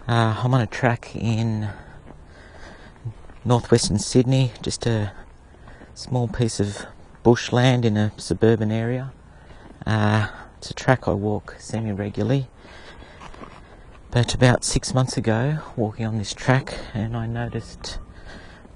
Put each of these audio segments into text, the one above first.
I'm on a track in northwestern Sydney, just a small piece of bushland in a suburban area. It's a track I walk semi-regularly, but about 6 months ago, walking on this track, and I noticed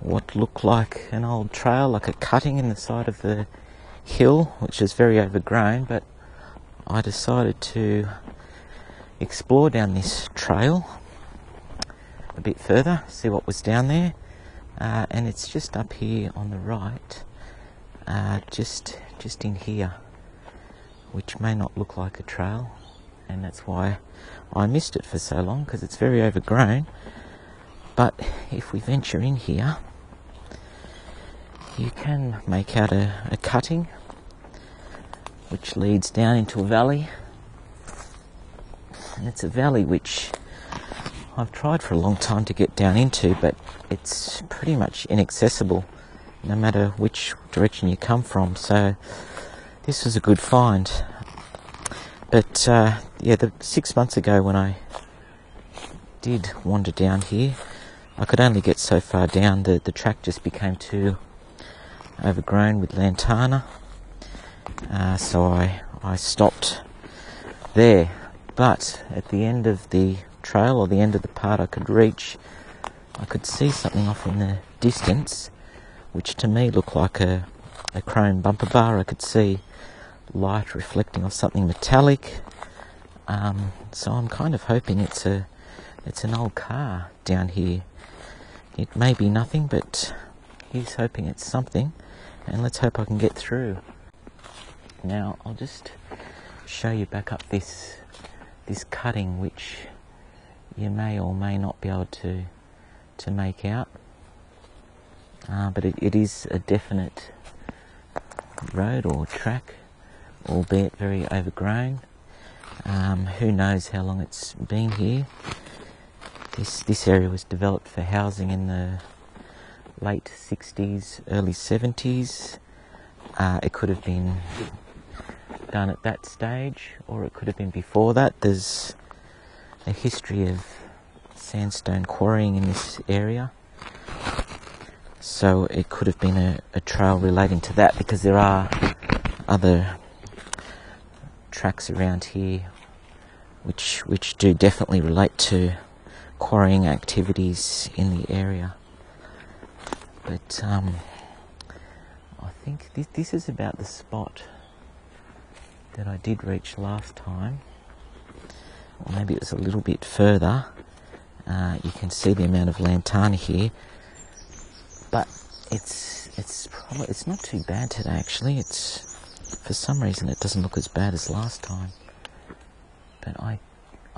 what looked like an old trail, like a cutting in the side of the hill, which is very overgrown, but I decided to explore down this trail a bit further, see what was down there, and it's just up here on the right, just in here, which may not look like a trail, and that's why I missed it for so long, because it's very overgrown. But if we venture in here, you can make out a cutting which leads down into a valley, and it's a valley which I've tried for a long time to get down into, but it's pretty much inaccessible no matter which direction you come from, so this was a good find. But 6 months ago when I did wander down here, I could only get so far down. The track just became too overgrown with lantana, so I stopped there. But at the end of the trail, or the end of the part I could reach, I could see something off in the distance which to me looked like a chrome bumper bar. I could see light reflecting off something metallic, so I'm kind of hoping it's an old car down here. It may be nothing, but he's hoping it's something, and let's hope I can get through. Now I'll just show you back up this cutting, which you may or may not be able to make out, but it is a definite road or track, albeit very overgrown. Who knows how long it's been here. This area was developed for housing in the late 60s, early 70s. It could have been done at that stage, or it could have been before that. There's a history of sandstone quarrying in this area, so it could have been a trail relating to that, because there are other tracks around here which do definitely relate to quarrying activities in the area. But I think this is about the spot that I did reach last time, or maybe it was a little bit further. You can see the amount of lantana here, but it's not too bad today actually. For some reason it doesn't look as bad as last time, but I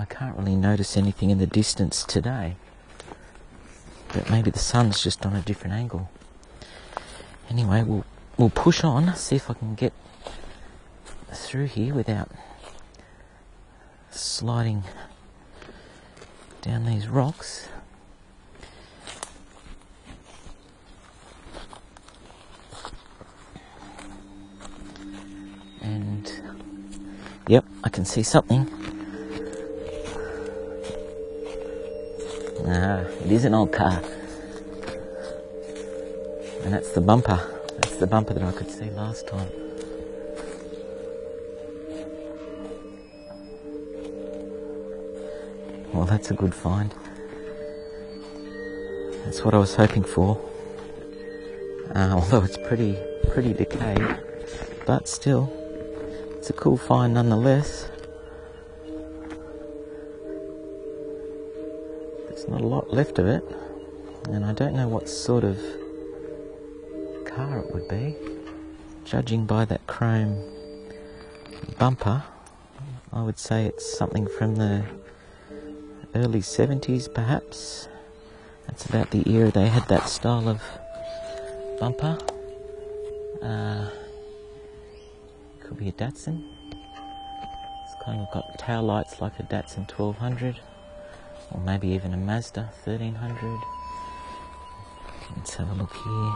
can't really notice anything in the distance today. But maybe the sun's just on a different angle. Anyway, we'll push on, see if I can get through here without sliding down these rocks. And yep, I can see something. It is an old car, and that's the bumper. That's the bumper that I could see last time. Well, that's a good find. That's what I was hoping for. Although it's pretty decayed, but still, it's a cool find nonetheless. There's not a lot left of it, and I don't know what sort of car it would be. Judging by that chrome bumper, I would say it's something from the early 70s perhaps. That's about the era they had that style of bumper. Could be a Datsun. It's kind of got tail lights like a Datsun 1200, or maybe even a Mazda 1300. Let's have a look here.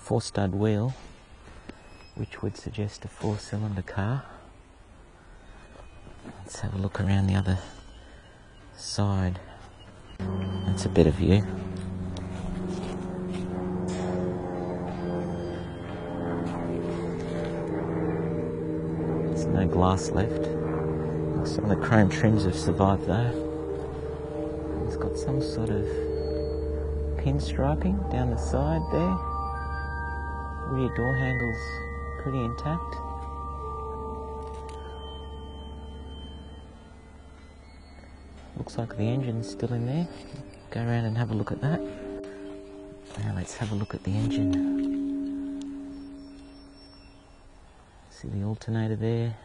4-stud wheel, which would suggest a 4-cylinder car. Let's have a look around the other side. That's a better view. There's no glass left. Some of the chrome trims have survived though. It's got some sort of pinstriping down the side there. Rear door handle's pretty intact. Looks like the engine's still in there. Go around and have a look at that. Now let's have a look at the engine. See the alternator there.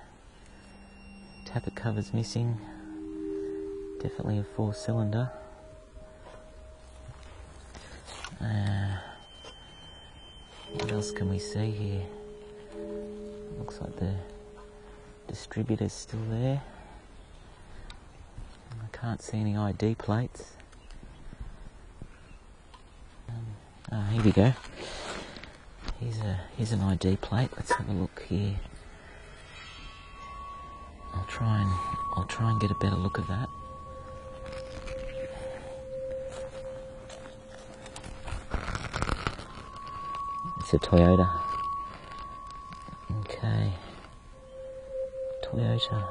Tappet cover's missing. Definitely a 4-cylinder. What else can we see here? Looks like the distributor's still there. I can't see any ID plates. Here we go. Here's an ID plate. Let's have a look here. I'll try and get a better look at that. It's a Toyota. Okay. Toyota.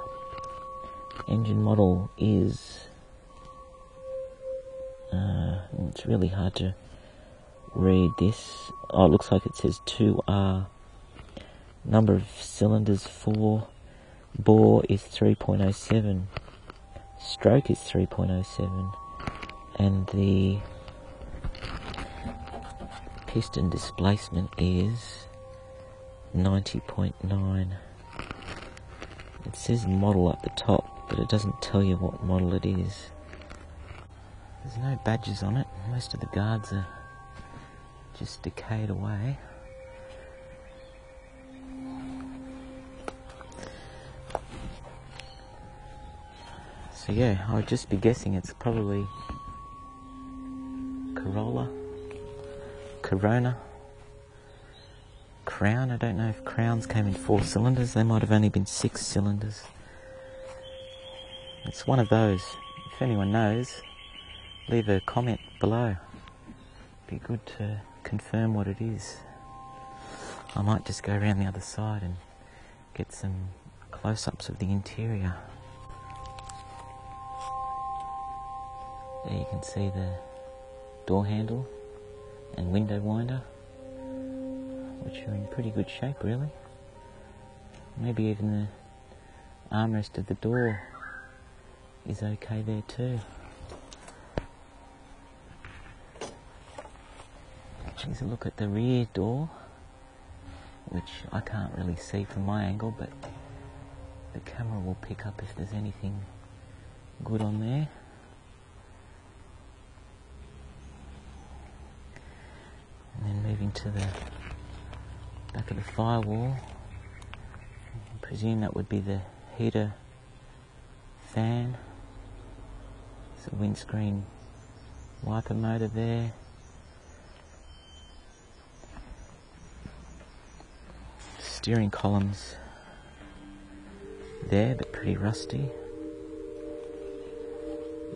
Engine model is... it's really hard to read this. Oh, it looks like it says 2R. Number of cylinders 4. Bore is 3.07. Stroke is 3.07. And the piston displacement is 90.9. It says model up the top, but it doesn't tell you what model it is. There's no badges on it. Most of the guards are just decayed away. So yeah, I would just be guessing it's probably Corona, Crown. I don't know if Crowns came in 4 cylinders. They might have only been 6 cylinders. It's one of those. If anyone knows, leave a comment below. Be good to confirm what it is. I might just go around the other side and get some close-ups of the interior. There you can see the door handle and window winder, which are in pretty good shape really. Maybe even the armrest of the door is okay there too. Here's a look at the rear door, which I can't really see from my angle, but the camera will pick up if there's anything good on there. And then moving to the back of the firewall, I presume that would be the heater fan. There's a windscreen wiper motor there. Steering columns there, but pretty rusty.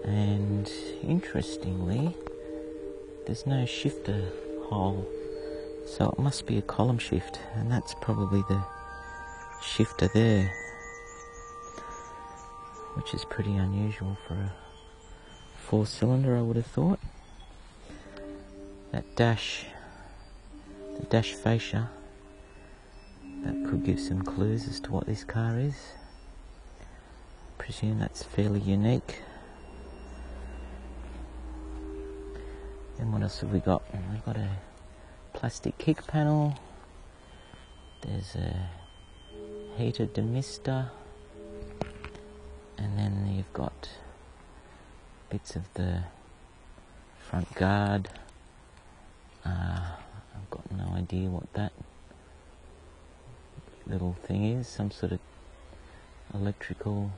And interestingly, there's no shifter hole, so it must be a column shift, and that's probably the shifter there, which is pretty unusual for a 4-cylinder, I would have thought. That dash, the dash fascia, that could give some clues as to what this car is. I presume that's fairly unique. Then what else have we got? We've got a plastic kick panel. There's a heater demister. And then you've got bits of the front guard. I've got no idea what that little thing is. Some sort of electrical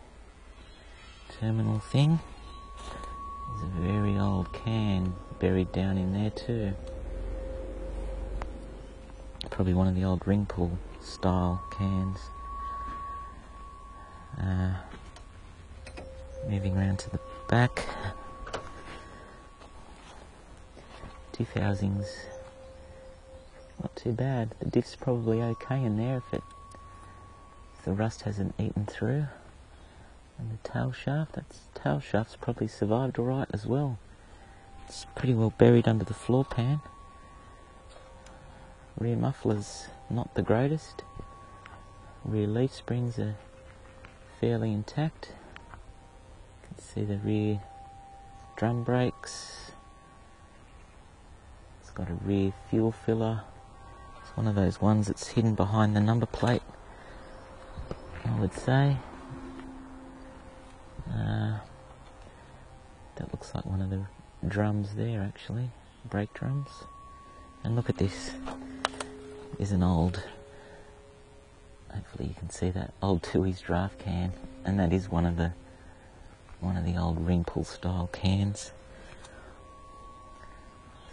terminal thing. There's a very old can buried down in there too. Probably one of the old ring pull style cans. Moving around to the back. Diff housings, not too bad. The diff's probably okay in there if the rust hasn't eaten through. And the tail shaft's probably survived alright as well. It's pretty well buried under the floor pan. Rear muffler's not the greatest. Rear leaf springs are fairly intact. You can see the rear drum brakes. It's got a rear fuel filler. It's one of those ones that's hidden behind the number plate, I would say. That looks like one of the drums there, actually, brake drums. And look at this. Is an old, hopefully you can see that, old Tooheys draft can, and that is one of the old ring pull style cans.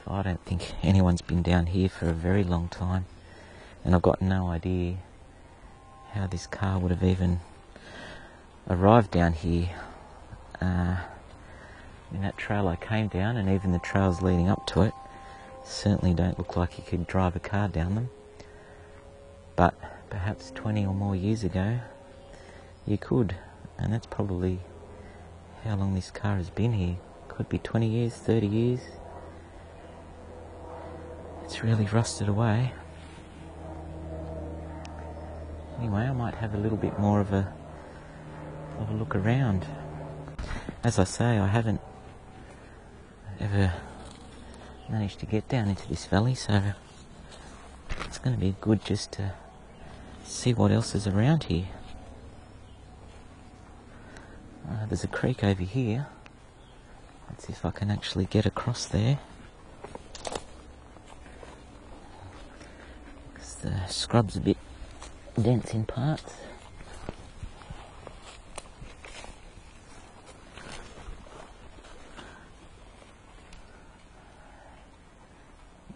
So I don't think anyone's been down here for a very long time, and I've got no idea how this car would have even arrived down here. In that trail I came down, and even the trails leading up to it, certainly don't look like you could drive a car down them. But perhaps 20 or more years ago, you could, and that's probably how long this car has been here. Could be 20 years, 30 years. It's really rusted away. Anyway, I might have a little bit more of a look around. As I say, I haven't ever managed to get down into this valley, so it's going to be good just to see what else is around here. There's a creek over here. Let's see if I can actually get across there. Because the scrub's a bit dense in parts.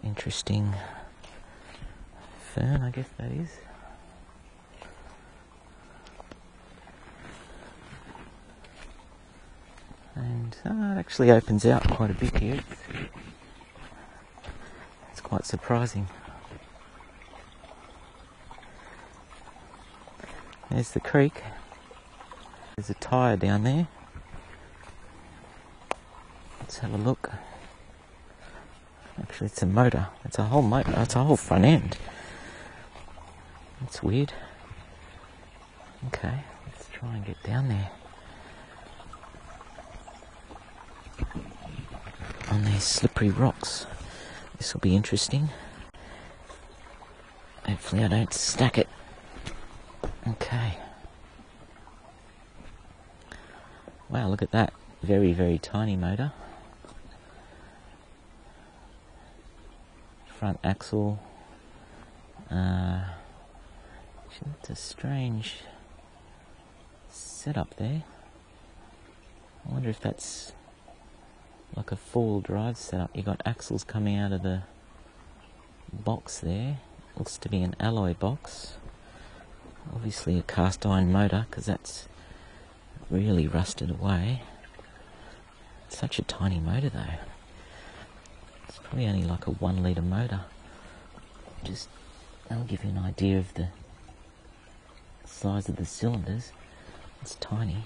Interesting fern, I guess that is. And it actually opens out quite a bit here. It's quite surprising. There's the creek. There's a tyre down there. Let's have a look. Actually, it's a motor. It's a whole motor. It's a whole front end. That's weird. Okay, let's try and get down there. On these slippery rocks. This will be interesting. Hopefully I don't stack it. Okay. Wow, look at that. Very, very tiny motor. Front axle. It's a strange setup there. I wonder if that's like a four-wheel drive setup. You got axles coming out of the box there. Looks to be an alloy box. Obviously a cast iron motor, because that's really rusted away. It's such a tiny motor though. It's probably only like a 1 litre motor. Just, that'll give you an idea of the size of the cylinders. It's tiny.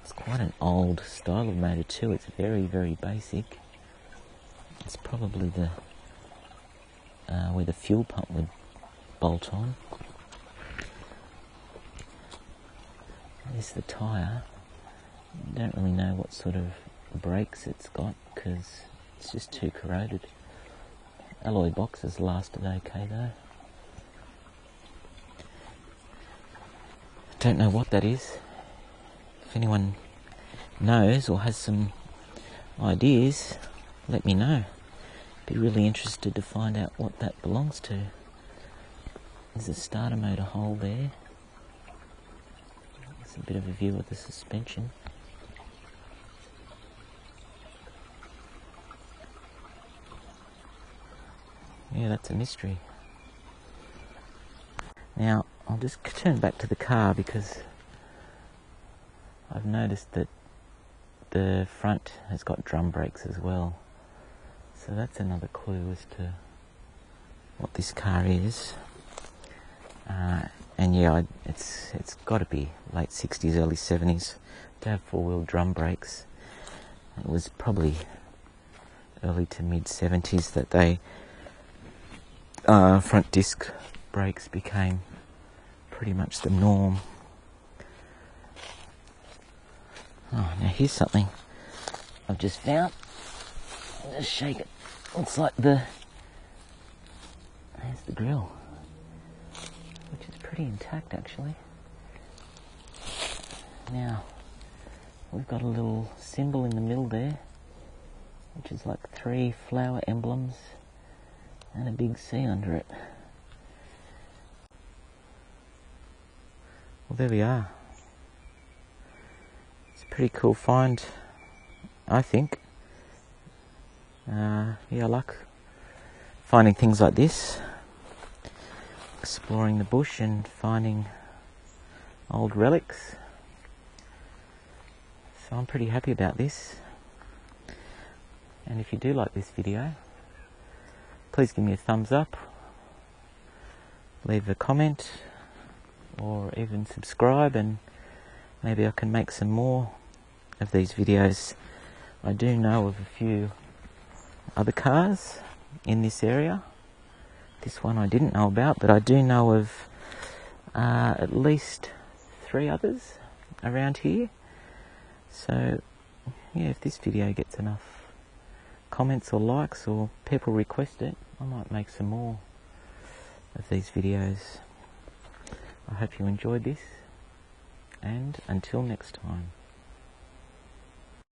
It's quite an old style of motor too. It's very, very basic. It's probably the where the fuel pump would bolt on. There's the tyre. Don't really know what sort of brakes it's got because it's just too corroded. Alloy boxes lasted okay though. Don't know what that is. If anyone knows or has some ideas, let me know. Be really interested to find out what that belongs to. There's a starter motor hole there. It's a bit of a view of the suspension. Yeah, that's a mystery. Now, I'll just turn back to the car because I've noticed that the front has got drum brakes as well, so that's another clue as to what this car is. And yeah, it's got to be late 60s, early 70s to have four-wheel drum brakes. It was probably early to mid 70s that they front disc brakes became pretty much the norm. Oh, now here's something I've just found. I'll just shake it. Looks like there's the grill, which is pretty intact actually. Now, we've got a little symbol in the middle there, which is like 3 flower emblems and a big C under it. Well, there we are. It's a pretty cool find, I think. Yeah, I like finding things like this, exploring the bush and finding old relics. So I'm pretty happy about this. And if you do like this video, please give me a thumbs up, leave a comment, or even subscribe, and maybe I can make some more of these videos. I do know of a few other cars in this area. This one I didn't know about, but I do know of at least 3 others around here. So yeah, if this video gets enough comments or likes, or people request it, I might make some more of these videos. I hope you enjoyed this, and until next time.